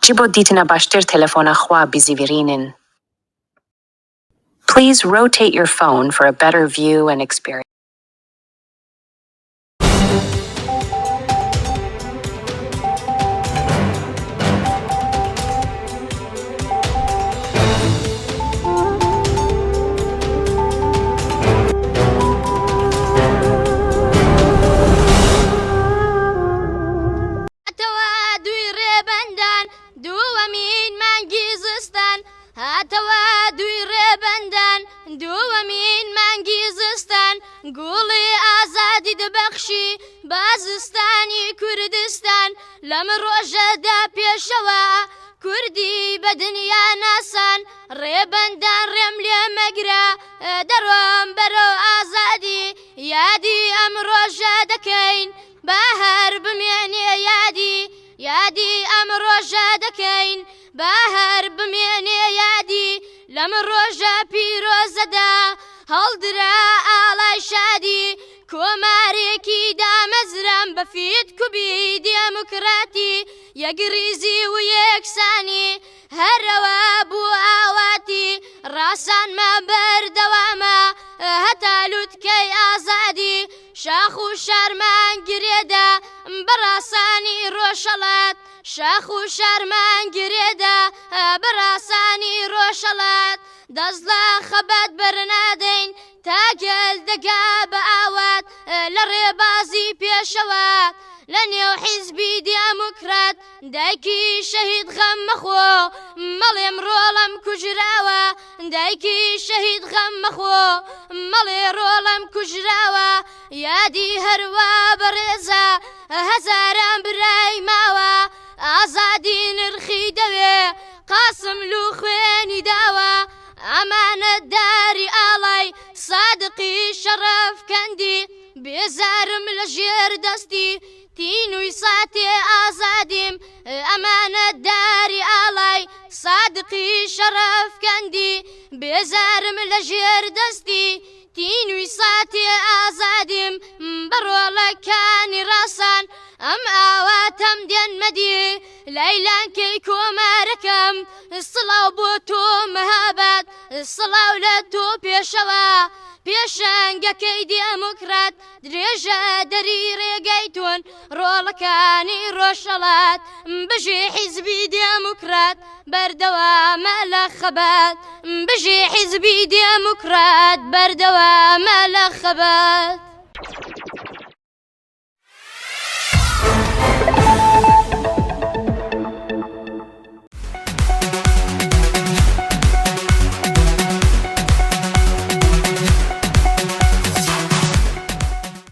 جيبو ديتنا باشتر تلفون أخوا بزيفيرينن. Please rotate your phone for a better view and experience. گوڵی ئازادی دەبەخشی بازستانی کوردستان لەم ڕۆژەدا پێشەوە کوردی بە دنیا ناسان ڕێبەندان ڕێم لێ مەگرە دەڕۆم بەرەو ئازادی یادی ئەم ڕۆژە دەکەین با هەر بمێنێ یادی ئەم ڕۆژە دەکەین با هەر بمێنێ یادی لەم ڕۆژە پیرۆزەدا هەڵدرا ئاڵای شادی کۆمارێکی دامەزرام بەفیت کوبی دێموکراتی یەکریزی و یەکسانی هەرەوە بوو ئاواتی ڕاسانمە بەردەوامە هەتا لوتکەی ئازادی شاخ و شارمان گرێدا بەڕاسانی ڕۆژهەڵات شاخ و شارمان گرێدا بەڕاسانی ڕۆژهەڵات دەست لە خەبەت بەرنادەین تا گەل دەگا بە ئاوات لە ڕێبازی پێشەوە لە نێو حیزبی دێموکرات دایکی شەهید غەم مەخۆ مەڵێم ڕۆڵەم کوژراوە دایکی شەهید غەم مەخۆ مەڵێ ڕۆڵەم کوژراوە یادی هەروە بەڕێزە هەزاران برای ماوە ئازادی نرخی دەوێ قاسم لو خوێنی داوە ئەمانەتداری ئاڵای سادقی شەرەفکەندی بێزارم لە ژێر دەستی تینووی ساتێ ئازادیم ئەمانەتداری ئاڵای سادقی شەرەفکەندی بێزارم لە ژێر دەستی تینووی ساتێ ئازادیم بەڕۆڵەکانی ڕاستان ئەم ئاواتەم دێنمەدی لەیلانکەی کۆمارەکەم سڵاو بۆ تۆ مەهاباد سڵاو لە تۆ پێشەوە پێشەنگەکەی دێموکرات درێژە دەری ڕێگەی تۆن ڕۆڵەکانی ڕۆژهەڵات بژێ حیزبی دێموکرات بەردەوامە لە خەبات بژێ حیزبی دێموکرات بەردەوامە لە خەبات